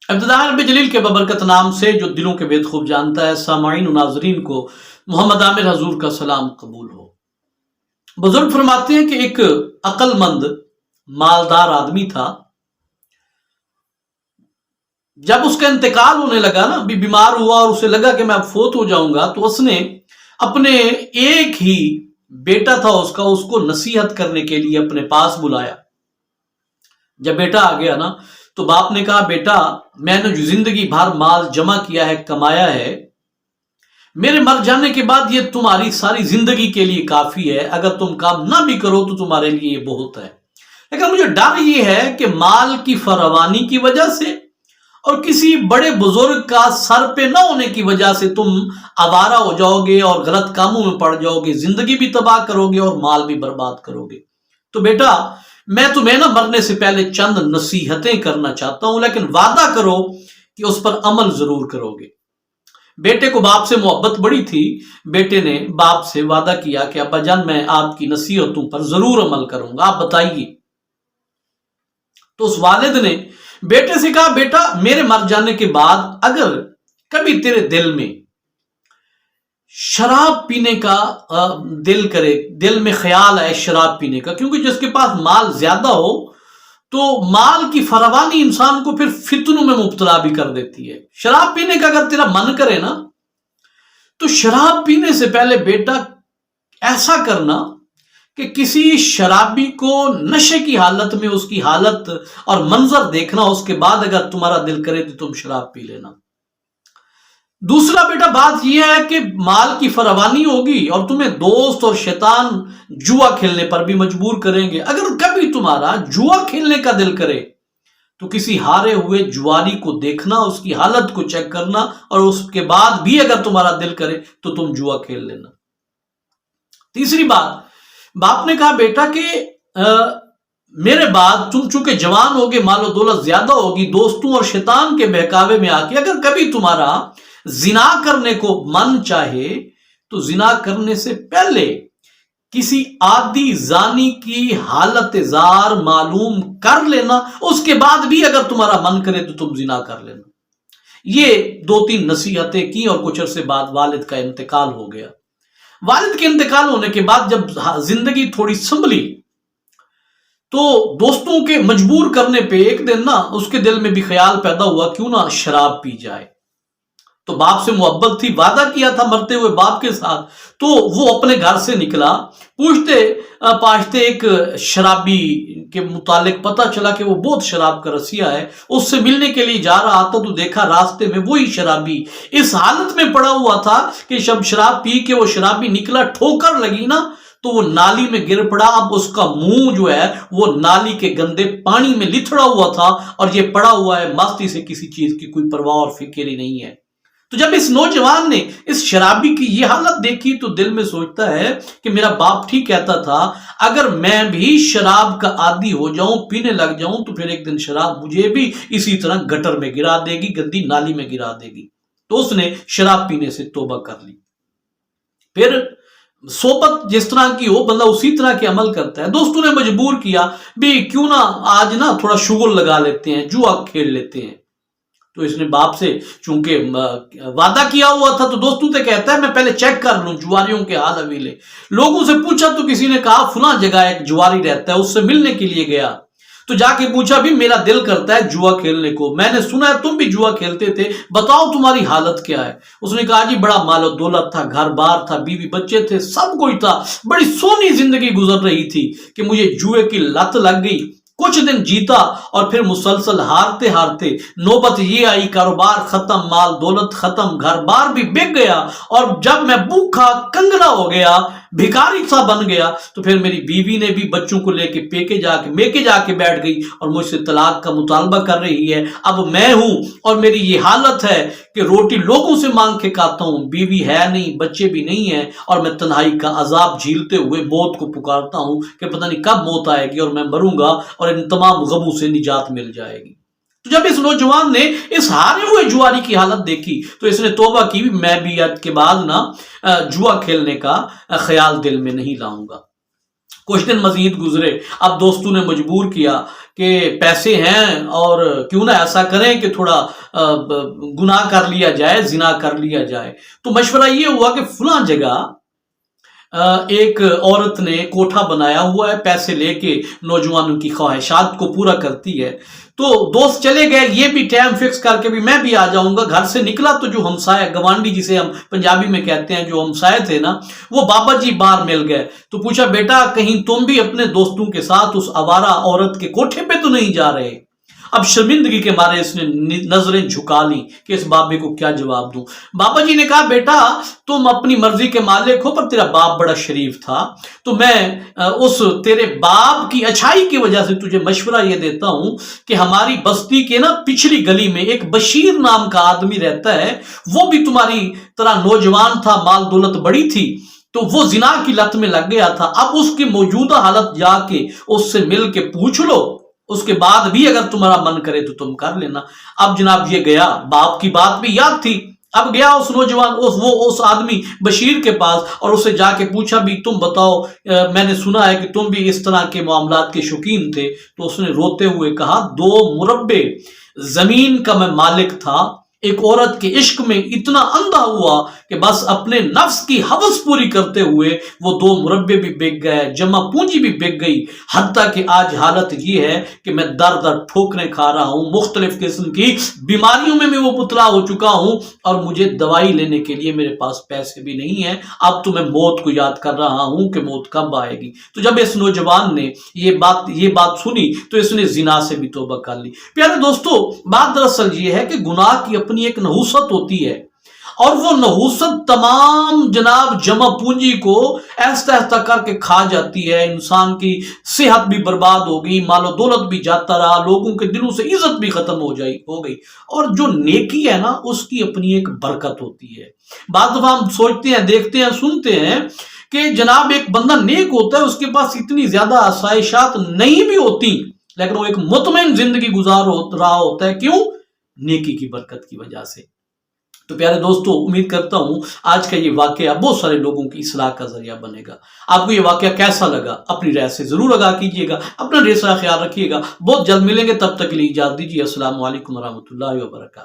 ابتداء رب جلیل کے ببرکت نام سے جو دلوں کے بید خوب جانتا ہے، سامعین و ناظرین کو محمد عامر حضور کا سلام قبول ہو۔ بزرگ فرماتے ہیں کہ ایک عقل مند مالدار آدمی تھا، جب اس کا انتقال ہونے لگا نا، بھی بیمار ہوا اور اسے لگا کہ میں اب فوت ہو جاؤں گا، تو اس نے اپنے ایک ہی بیٹا تھا اس کو نصیحت کرنے کے لیے اپنے پاس بلایا۔ جب بیٹا آ گیا نا تو باپ نے کہا، بیٹا میں نے جو زندگی بھر مال جمع کیا ہے، کمایا ہے، میرے مر جانے کے بعد یہ تمہاری ساری زندگی کے لیے کافی ہے، اگر تم کام نہ بھی کرو تو تمہارے لیے یہ بہت ہے، لیکن مجھے ڈر یہ ہے کہ مال کی فراوانی کی وجہ سے اور کسی بڑے بزرگ کا سر پہ نہ ہونے کی وجہ سے تم آوارہ ہو جاؤ گے اور غلط کاموں میں پڑ جاؤ گے، زندگی بھی تباہ کرو گے اور مال بھی برباد کرو گے۔ تو بیٹا میں تمہیں نہ مرنے سے پہلے چند نصیحتیں کرنا چاہتا ہوں، لیکن وعدہ کرو کہ اس پر عمل ضرور کرو گے۔ بیٹے کو باپ سے محبت بڑی تھی، بیٹے نے باپ سے وعدہ کیا کہ ابا جان میں آپ کی نصیحتوں پر ضرور عمل کروں گا، آپ بتائیے۔ تو اس والد نے بیٹے سے کہا، بیٹا میرے مر جانے کے بعد اگر کبھی تیرے دل میں شراب پینے کا دل کرے، دل میں خیال آئے شراب پینے کا، کیونکہ جس کے پاس مال زیادہ ہو تو مال کی فراوانی انسان کو پھر فتنوں میں مبتلا بھی کر دیتی ہے۔ شراب پینے کا اگر تیرا من کرے نا تو شراب پینے سے پہلے بیٹا ایسا کرنا کہ کسی شرابی کو نشے کی حالت میں اس کی حالت اور منظر دیکھنا، اس کے بعد اگر تمہارا دل کرے تو تم شراب پی لینا۔ دوسرا بیٹا بات یہ ہے کہ مال کی فراوانی ہوگی اور تمہیں دوست اور شیطان جوا کھیلنے پر بھی مجبور کریں گے، اگر کبھی تمہارا جوا کھیلنے کا دل کرے تو کسی ہارے ہوئے جواری کو دیکھنا، اس کی حالت کو چیک کرنا، اور اس کے بعد بھی اگر تمہارا دل کرے تو تم جوا کھیل لینا۔ تیسری بات، باپ نے کہا بیٹا کہ میرے بعد تم چونکہ جوان ہوگے، مال و دولت زیادہ ہوگی، دوستوں اور شیطان کے بہکاوے میں آ کے اگر کبھی تمہارا زنا کرنے کو من چاہے تو زنا کرنے سے پہلے کسی عادی زانی کی حالت زار معلوم کر لینا، اس کے بعد بھی اگر تمہارا من کرے تو تم زنا کر لینا۔ یہ 2-3 نصیحتیں کی اور کچھ عرصے بعد والد کا انتقال ہو گیا۔ والد کے انتقال ہونے کے بعد جب زندگی تھوڑی سنبھلی تو دوستوں کے مجبور کرنے پہ ایک دن نا اس کے دل میں بھی خیال پیدا ہوا کیوں نہ شراب پی جائے۔ تو باپ سے محبت تھی، وعدہ کیا تھا مرتے ہوئے باپ کے ساتھ، تو وہ اپنے گھر سے نکلا، پوچھتے پاچھتے ایک شرابی کے متعلق پتہ چلا کہ وہ بہت شراب کا رسیا ہے، اس سے ملنے کے لیے جا رہا تھا تو دیکھا راستے میں وہی شرابی اس حالت میں پڑا ہوا تھا کہ جب شراب پی کے وہ شرابی نکلا، ٹھوکر لگی نا تو وہ نالی میں گر پڑا۔ اب اس کا منہ جو ہے وہ نالی کے گندے پانی میں لتھڑا ہوا تھا اور یہ پڑا ہوا ہے مستی سے، کسی چیز کی کوئی پرواہ اور فکر ہی نہیں ہے۔ تو جب اس نوجوان نے اس شرابی کی یہ حالت دیکھی تو دل میں سوچتا ہے کہ میرا باپ ٹھیک کہتا تھا، اگر میں بھی شراب کا عادی ہو جاؤں، پینے لگ جاؤں تو پھر ایک دن شراب مجھے بھی اسی طرح گٹر میں گرا دے گی، گندی نالی میں گرا دے گی۔ تو اس نے شراب پینے سے توبہ کر لی۔ پھر صحبت جس طرح کی ہو بندہ اسی طرح کے عمل کرتا ہے۔ دوستوں نے مجبور کیا بھی کیوں نہ آج نا تھوڑا شغل لگا لیتے ہیں، جوا کھیل لیتے ہیں۔ تو اس نے باپ سے چونکہ وعدہ کیا ہوا تھا تو دوستوں سے کہتا ہے میں پہلے چیک کر لوں جواریوں کے حال حویلے۔ لوگوں سے پوچھا تو کسی نے کہا فلاں جگہ ایک جواری رہتا ہے، اس سے ملنے کے لیے گیا تو جا کے پوچھا بھی میرا دل کرتا ہے جوا کھیلنے کو، میں نے سنا ہے تم بھی جوا کھیلتے تھے، بتاؤ تمہاری حالت کیا ہے۔ اس نے کہا جی بڑا مال و دولت تھا، گھر بار تھا، بیوی بچے تھے، سب کوئی تھا، بڑی سونی زندگی گزر رہی تھی کہ مجھے جوئے کی لت لگ گئی، کچھ دن جیتا اور پھر مسلسل ہارتے ہارتے نوبت یہ آئی کاروبار ختم، مال دولت ختم، گھر بار بھی بک گیا، اور جب میں بھوکا کنگنا ہو گیا، بھکاری سا بن گیا تو پھر میری بیوی نے بھی بچوں کو لے کے میکے جا کے بیٹھ گئی اور مجھ سے طلاق کا مطالبہ کر رہی ہے۔ اب میں ہوں اور میری یہ حالت ہے کہ روٹی لوگوں سے مانگ کے کھاتا ہوں، بیوی ہے نہیں، بچے بھی نہیں ہیں، اور میں تنہائی کا عذاب جھیلتے ہوئے موت کو پکارتا ہوں کہ پتہ نہیں کب موت آئے گی اور میں مروں گا اور ان تمام غموں سے نجات مل جائے گی۔ تو جب اس نوجوان نے اس ہارے ہوئے جواری کی حالت دیکھی تو اس نے توبہ کی، میں بھی آج کے بعد نا جوا کھیلنے کا خیال دل میں نہیں لاؤں گا۔ کچھ دن مزید گزرے، اب دوستوں نے مجبور کیا کہ پیسے ہیں اور کیوں نہ ایسا کریں کہ تھوڑا گناہ کر لیا جائے، زنا کر لیا جائے۔ تو مشورہ یہ ہوا کہ فلاں جگہ ایک عورت نے کوٹھا بنایا ہوا ہے، پیسے لے کے نوجوانوں کی خواہشات کو پورا کرتی ہے۔ تو دوست چلے گئے، یہ بھی ٹائم فکس کر کے بھی میں بھی آ جاؤں گا۔ گھر سے نکلا تو جو ہمسائے گوانڈی جسے ہم پنجابی میں کہتے ہیں، جو ہمسائے تھے نا، وہ بابا جی باہر مل گئے۔ تو پوچھا بیٹا کہیں تم بھی اپنے دوستوں کے ساتھ اس آوارہ عورت کے کوٹھے پہ تو نہیں جا رہے؟ اب شرمندگی کے مارے اس نے نظریں جھکا لی کہ اس بابے کو کیا جواب دوں۔ بابا جی نے کہا بیٹا تم اپنی مرضی کے مالک ہو، پر تیرا باپ بڑا شریف تھا، تو میں اس تیرے باپ کی اچھائی کی وجہ سے تجھے مشورہ یہ دیتا ہوں کہ ہماری بستی کے نا پچھلی گلی میں ایک بشیر نام کا آدمی رہتا ہے، وہ بھی تمہاری طرح نوجوان تھا، مال دولت بڑی تھی، تو وہ زنا کی لت میں لگ گیا تھا۔ اب اس کی موجودہ حالت جا کے اس سے مل کے پوچھ لو، اس کے بعد بھی اگر تمہارا من کرے تو تم کر لینا۔ اب جناب یہ گیا، باپ کی بات بھی یاد تھی، اب گیا اس نوجوان اس آدمی بشیر کے پاس اور اسے جا کے پوچھا بھی تم بتاؤ، میں نے سنا ہے کہ تم بھی اس طرح کے معاملات کے شوقین تھے۔ تو اس نے روتے ہوئے کہا 2 مربع زمین کا میں مالک تھا، ایک عورت کے عشق میں اتنا اندھا ہوا کہ بس اپنے نفس کی حوث پوری کرتے ہوئے وہ 2 مربع بھی بک گئے، جمع پونجی بھی بک گئی، حتیٰ کہ آج حالت یہ ہے کہ میں در در ٹھوکریں کھا رہا ہوں، مختلف قسم کی بیماریوں میں وہ مبتلا ہو چکا ہوں، اور مجھے دوائی لینے کے لیے میرے پاس پیسے بھی نہیں ہیں۔ اب تو میں موت کو یاد کر رہا ہوں کہ موت کب آئے گی۔ تو جب اس نوجوان نے یہ بات سنی تو اس نے زنا سے بھی توبہ کر لی۔ پیارے دوستو، بات دراصل یہ ہے کہ گناہ کی اپنی ایک نحوست ہوتی ہے، اور وہ نحوست تمام جناب جمع پونجی کو ایسا ایسا کر کے کھا جاتی ہے۔ انسان کی صحت بھی برباد ہو گئی، مال و دولت بھی جاتا رہا، لوگوں کے دلوں سے عزت بھی ختم ہو گئی۔ اور جو نیکی ہے نا، اس کی اپنی ایک برکت ہوتی ہے۔ بعض دفعہ ہم سوچتے ہیں، دیکھتے ہیں، سنتے ہیں کہ جناب ایک بندہ نیک ہوتا ہے، اس کے پاس اتنی زیادہ آسائشات نہیں بھی ہوتی، لیکن وہ ایک مطمئن زندگی گزار رہا ہوتا ہے۔ کیوں؟ نیکی کی برکت کی وجہ سے۔ تو پیارے دوستو، امید کرتا ہوں آج کا یہ واقعہ بہت سارے لوگوں کی اصلاح کا ذریعہ بنے گا۔ آپ کو یہ واقعہ کیسا لگا اپنی رائے سے ضرور آگاہ کیجیے گا، اپنا ڈھیر سارا خیال رکھیے گا۔ بہت جلد ملیں گے، تب تک کے لیے اجازت دیجیے۔ السلام علیکم ورحمۃ اللہ وبرکاتہ۔